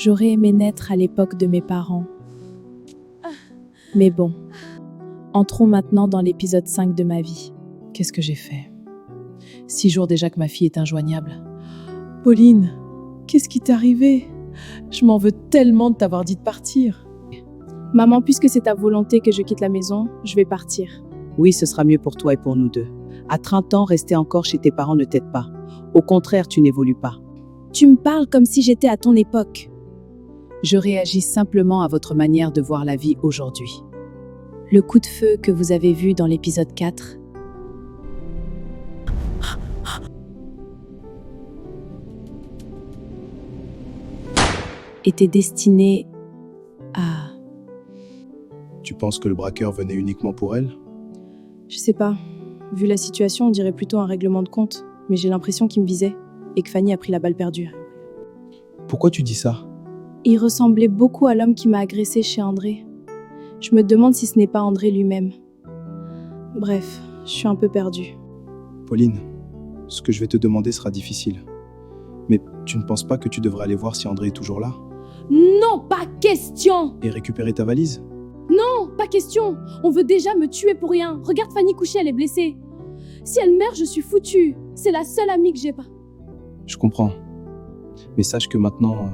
J'aurais aimé naître à l'époque de mes parents. Mais bon, entrons maintenant dans l'épisode 5 de ma vie. Qu'est-ce que j'ai fait? 6 jours déjà que ma fille est injoignable. Pauline, qu'est-ce qui t'est arrivé? Je m'en veux tellement de t'avoir dit de partir. Maman, puisque c'est ta volonté que je quitte la maison, je vais partir. Oui, ce sera mieux pour toi et pour nous deux. À 30 ans, rester encore chez tes parents ne t'aide pas. Au contraire, tu n'évolues pas. Tu me parles comme si j'étais à ton époque. Je réagis simplement à votre manière de voir la vie aujourd'hui. Le coup de feu que vous avez vu dans l'épisode 4 était destiné à... Tu penses que le braqueur venait uniquement pour elle? Je sais pas. Vu la situation, on dirait plutôt un règlement de compte. Mais j'ai l'impression qu'il me visait et que Fanny a pris la balle perdue. Pourquoi tu dis ça? Il ressemblait beaucoup à l'homme qui m'a agressée chez André. Je me demande si ce n'est pas André lui-même. Bref, je suis un peu perdue. Pauline, ce que je vais te demander sera difficile. Mais tu ne penses pas que tu devrais aller voir si André est toujours là? Non, pas question! Et récupérer ta valise? Non, pas question! On veut déjà me tuer pour rien. Regarde Fanny couchée, elle est blessée. Si elle meurt, je suis foutue. C'est la seule amie que j'ai pas. Je comprends. Mais sache que maintenant,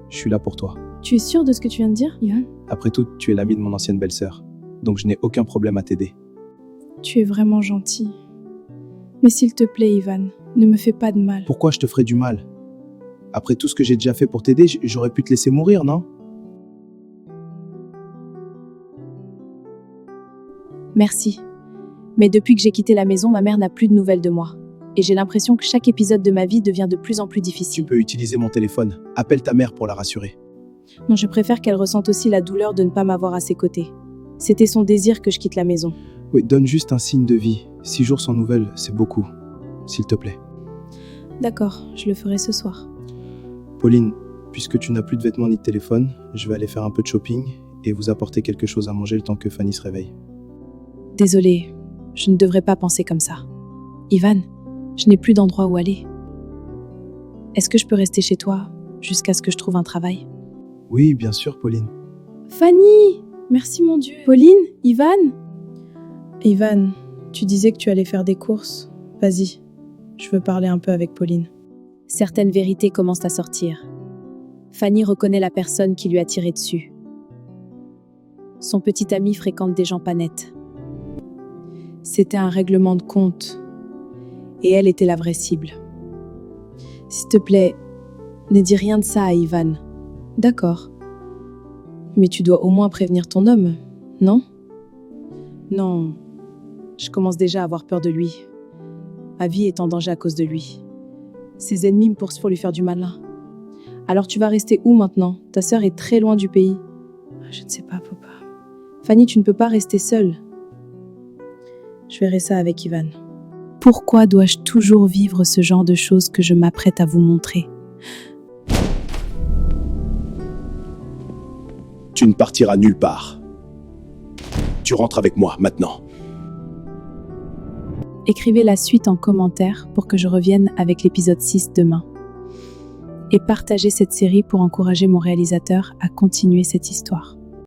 je suis là pour toi. Tu es sûre de ce que tu viens de dire, Ivan? Après tout, tu es l'ami de mon ancienne belle-sœur. Donc je n'ai aucun problème à t'aider. Tu es vraiment gentil. Mais s'il te plaît, Ivan, ne me fais pas de mal. Pourquoi je te ferais du mal? Après tout ce que j'ai déjà fait pour t'aider, j'aurais pu te laisser mourir, non? Merci. Mais depuis que j'ai quitté la maison, ma mère n'a plus de nouvelles de moi. Et j'ai l'impression que chaque épisode de ma vie devient de plus en plus Tu difficile. peux utiliser mon téléphone. Appelle ta mère pour la rassurer. Non, je préfère qu'elle ressente aussi la douleur de ne pas m'avoir à ses côtés. C'était son désir que je quitte la maison. Oui, donne juste un signe de vie. 6 jours sans nouvelles, c'est beaucoup. S'il te plaît. D'accord, je le ferai ce soir. Pauline, puisque tu n'as plus de vêtements ni de téléphone, je vais aller faire un peu de shopping et vous apporter quelque chose à manger le temps que Fanny se réveille. Désolée, je ne devrais pas penser comme ça. Ivan, je n'ai plus d'endroit où aller. Est-ce que je peux rester chez toi jusqu'à ce que je trouve un travail? Oui, bien sûr, Pauline. Fanny! Merci mon Dieu. Pauline? Ivan? Ivan, tu disais que tu allais faire des courses. Vas-y, je veux parler un peu avec Pauline. Certaines vérités commencent à sortir. Fanny reconnaît la personne qui lui a tiré dessus. Son petit ami fréquente des gens pas nets. C'était un règlement de compte. Et elle était la vraie cible. S'il te plaît, ne dis rien de ça à Ivan. D'accord. Mais tu dois au moins prévenir ton homme, non? Non. Je commence déjà à avoir peur de lui. Ma vie est en danger à cause de lui. Ses ennemis me poursuivent pour lui faire du malin. Alors tu vas rester où maintenant? Ta sœur est très loin du pays. Je ne sais pas, papa. Fanny, tu ne peux pas rester seule. Je verrai ça avec Ivan. Pourquoi dois-je toujours vivre ce genre de choses que je m'apprête à vous montrer? Tu ne partiras nulle part. Tu rentres avec moi, maintenant. Écrivez la suite en commentaire pour que je revienne avec l'épisode 6 demain. Et partagez cette série pour encourager mon réalisateur à continuer cette histoire.